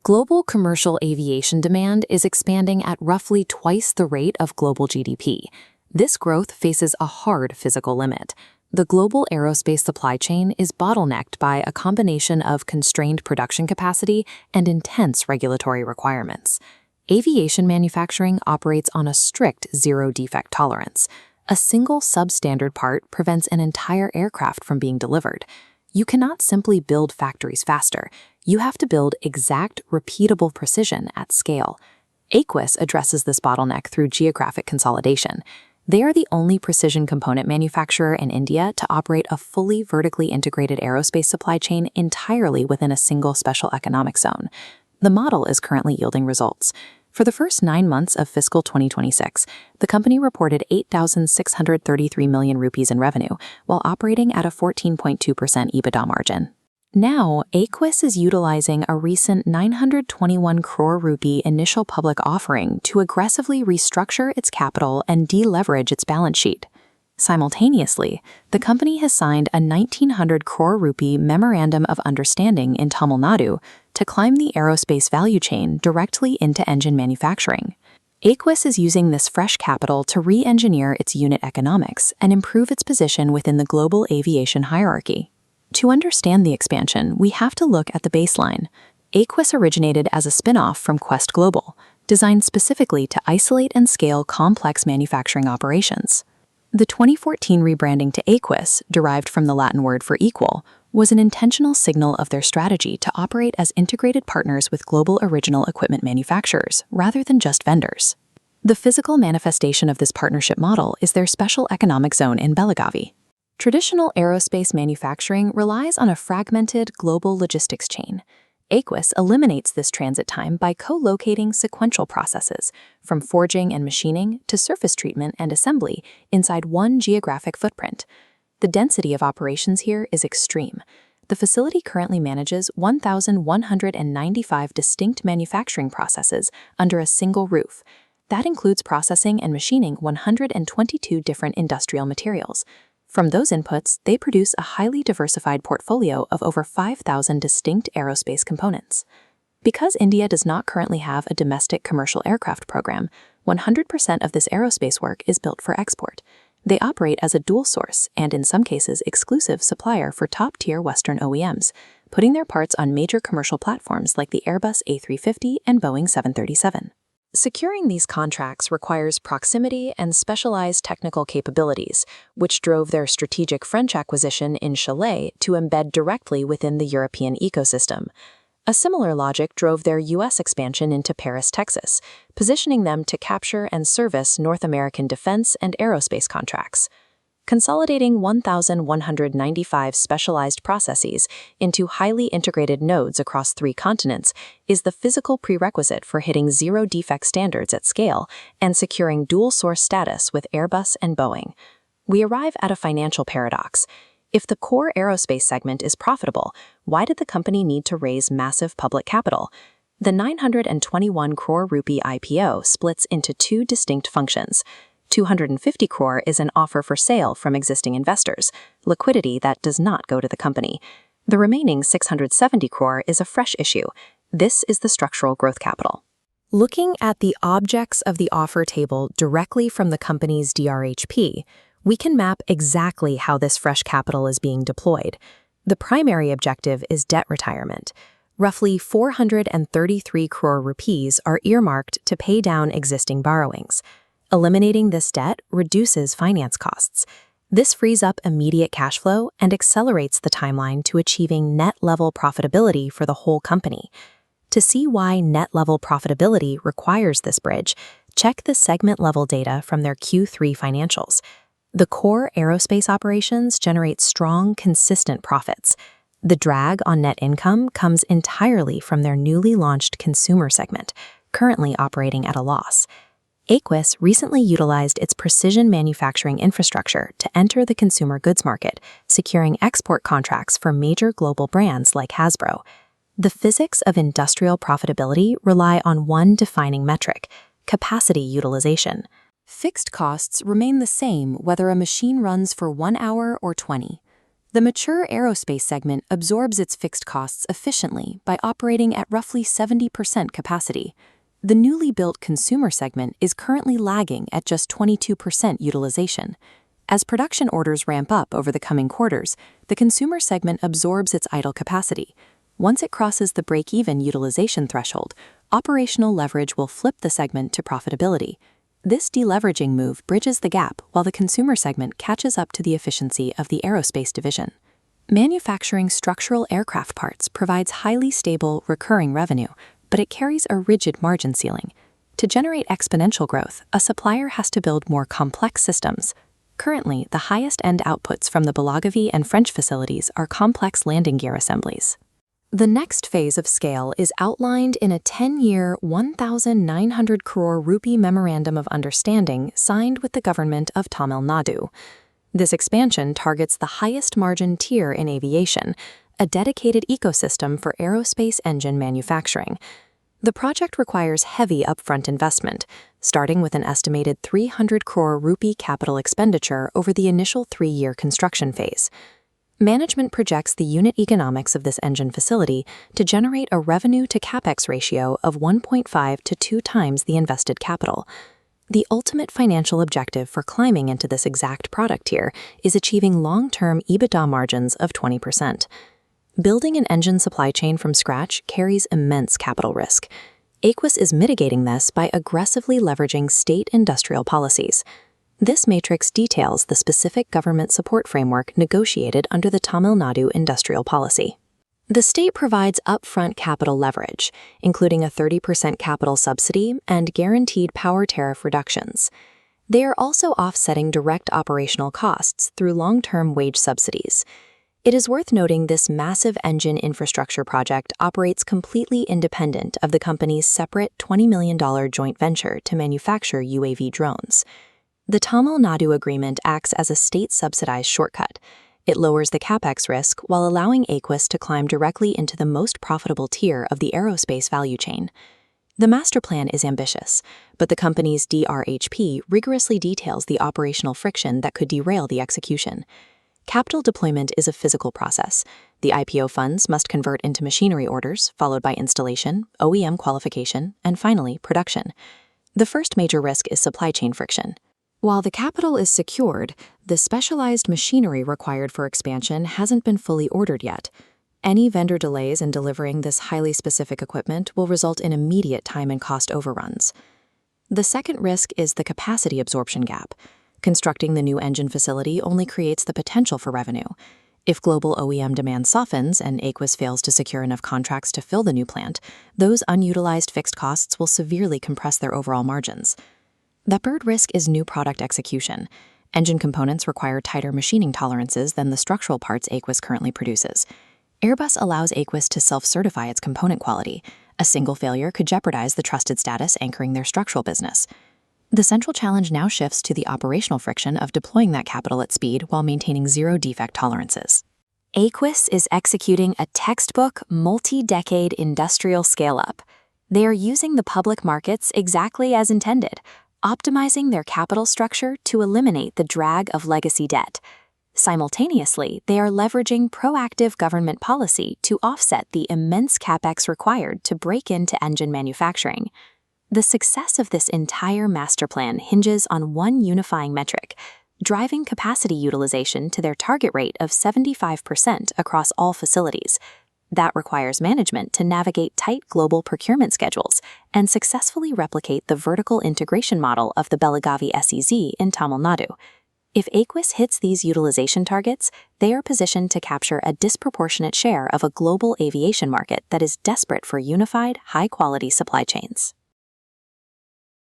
Global commercial aviation demand is expanding at roughly twice the rate of global GDP. This growth faces a hard physical limit. The global aerospace supply chain is bottlenecked by a combination of constrained production capacity and intense regulatory requirements. Aviation manufacturing operates on a strict zero-defect tolerance. A single substandard part prevents an entire aircraft from being delivered. You cannot simply build factories faster. You have to build exact, repeatable precision at scale. Aequs addresses this bottleneck through geographic consolidation. They are the only precision component manufacturer in India to operate a fully vertically integrated aerospace supply chain entirely within a single special economic zone. The model is currently yielding results. For the first 9 months of fiscal 2026, the company reported 8,633 million rupees in revenue, while operating at a 14.2% EBITDA margin. Now, Aequs is utilizing a recent 921 crore rupee initial public offering to aggressively restructure its capital and deleverage its balance sheet. Simultaneously, the company has signed a 1,900 crore rupee Memorandum of Understanding in Tamil Nadu to climb the aerospace value chain directly into engine manufacturing. Aequs is using this fresh capital to re-engineer its unit economics and improve its position within the global aviation hierarchy. To understand the expansion, we have to look at the baseline. Aequs originated as a spin-off from Quest Global, designed specifically to isolate and scale complex manufacturing operations. The 2014 rebranding to Aequs, derived from the Latin word for equal, was an intentional signal of their strategy to operate as integrated partners with global original equipment manufacturers, rather than just vendors. The physical manifestation of this partnership model is their special economic zone in Belagavi. Traditional aerospace manufacturing relies on a fragmented global logistics chain. Aequs eliminates this transit time by co-locating sequential processes, from forging and machining to surface treatment and assembly, inside one geographic footprint. The density of operations here is extreme. The facility currently manages 1,195 distinct manufacturing processes under a single roof. That includes processing and machining 122 different industrial materials. From those inputs, they produce a highly diversified portfolio of over 5,000 distinct aerospace components. Because India does not currently have a domestic commercial aircraft program, 100% of this aerospace work is built for export. They operate as a dual-source and, in some cases, exclusive supplier for top-tier Western OEMs, putting their parts on major commercial platforms like the Airbus A350 and Boeing 737. Securing these contracts requires proximity and specialized technical capabilities, which drove their strategic French acquisition in Chile to embed directly within the European ecosystem. A similar logic drove their U.S. expansion into Paris, Texas, positioning them to capture and service North American defense and aerospace contracts. Consolidating 1,195 specialized processes into highly integrated nodes across 3 continents is the physical prerequisite for hitting zero-defect standards at scale and securing dual-source status with Airbus and Boeing. We arrive at a financial paradox. If the core aerospace segment is profitable, why did the company need to raise massive public capital? The 921 crore rupee IPO splits into 2 distinct functions. 250 crore is an offer for sale from existing investors, liquidity that does not go to the company. The remaining 670 crore is a fresh issue. This is the structural growth capital. Looking at the objects of the offer table directly from the company's DRHP, we can map exactly how this fresh capital is being deployed. The primary objective is debt retirement. Roughly 433 crore rupees are earmarked to pay down existing borrowings. Eliminating this debt reduces finance costs. This frees up immediate cash flow and accelerates the timeline to achieving net-level profitability for the whole company. To see why net-level profitability requires this bridge, check the segment-level data from their Q3 financials. The core aerospace operations generate strong, consistent profits. The drag on net income comes entirely from their newly launched consumer segment, currently operating at a loss. Aequs recently utilized its precision manufacturing infrastructure to enter the consumer goods market, securing export contracts for major global brands like Hasbro. The physics of industrial profitability rely on one defining metric: capacity utilization. Fixed costs remain the same whether a machine runs for 1 hour or 20. The mature aerospace segment absorbs its fixed costs efficiently by operating at roughly 70% capacity. The newly built consumer segment is currently lagging at just 22% utilization. As production orders ramp up over the coming quarters, the consumer segment absorbs its idle capacity. Once it crosses the break-even utilization threshold, operational leverage will flip the segment to profitability. This deleveraging move bridges the gap while the consumer segment catches up to the efficiency of the aerospace division. Manufacturing structural aircraft parts provides highly stable, recurring revenue, but it carries a rigid margin ceiling. To generate exponential growth, a supplier has to build more complex systems. Currently, the highest-end outputs from the Belagavi and French facilities are complex landing gear assemblies. The next phase of scale is outlined in a 10-year, 1,900 crore rupee Memorandum of Understanding signed with the government of Tamil Nadu. This expansion targets the highest margin tier in aviation, a dedicated ecosystem for aerospace engine manufacturing. The project requires heavy upfront investment, starting with an estimated 300 crore rupee capital expenditure over the initial 3-year construction phase. Management projects the unit economics of this engine facility to generate a revenue-to-capex ratio of 1.5 to 2 times the invested capital. The ultimate financial objective for climbing into this exact product tier is achieving long-term EBITDA margins of 20%. Building an engine supply chain from scratch carries immense capital risk. Aequs is mitigating this by aggressively leveraging state industrial policies. This matrix details the specific government support framework negotiated under the Tamil Nadu industrial policy. The state provides upfront capital leverage, including a 30% capital subsidy and guaranteed power tariff reductions. They are also offsetting direct operational costs through long-term wage subsidies. It is worth noting this massive engine infrastructure project operates completely independent of the company's separate $20 million joint venture to manufacture UAV drones. The Tamil Nadu agreement acts as a state-subsidized shortcut. It lowers the capex risk while allowing Aequs to climb directly into the most profitable tier of the aerospace value chain. The master plan is ambitious, but the company's DRHP rigorously details the operational friction that could derail the execution. Capital deployment is a physical process. The IPO funds must convert into machinery orders, followed by installation, OEM qualification, and finally, production. The first major risk is supply chain friction. While the capital is secured, the specialized machinery required for expansion hasn't been fully ordered yet. Any vendor delays in delivering this highly specific equipment will result in immediate time and cost overruns. The second risk is the capacity absorption gap. Constructing the new engine facility only creates the potential for revenue. If global OEM demand softens and Aequs fails to secure enough contracts to fill the new plant, those unutilized fixed costs will severely compress their overall margins. The third risk is new product execution. Engine components require tighter machining tolerances than the structural parts Aequs currently produces. Airbus allows Aequs to self-certify its component quality. A single failure could jeopardize the trusted status anchoring their structural business. The central challenge now shifts to the operational friction of deploying that capital at speed while maintaining zero defect tolerances. Aequs is executing a textbook, multi-decade industrial scale-up. They are using the public markets exactly as intended, optimizing their capital structure to eliminate the drag of legacy debt. Simultaneously, they are leveraging proactive government policy to offset the immense capex required to break into engine manufacturing. The success of this entire master plan hinges on one unifying metric: driving capacity utilization to their target rate of 75% across all facilities. That requires management to navigate tight global procurement schedules and successfully replicate the vertical integration model of the Belagavi SEZ in Tamil Nadu. If Aequs hits these utilization targets, they are positioned to capture a disproportionate share of a global aviation market that is desperate for unified, high-quality supply chains.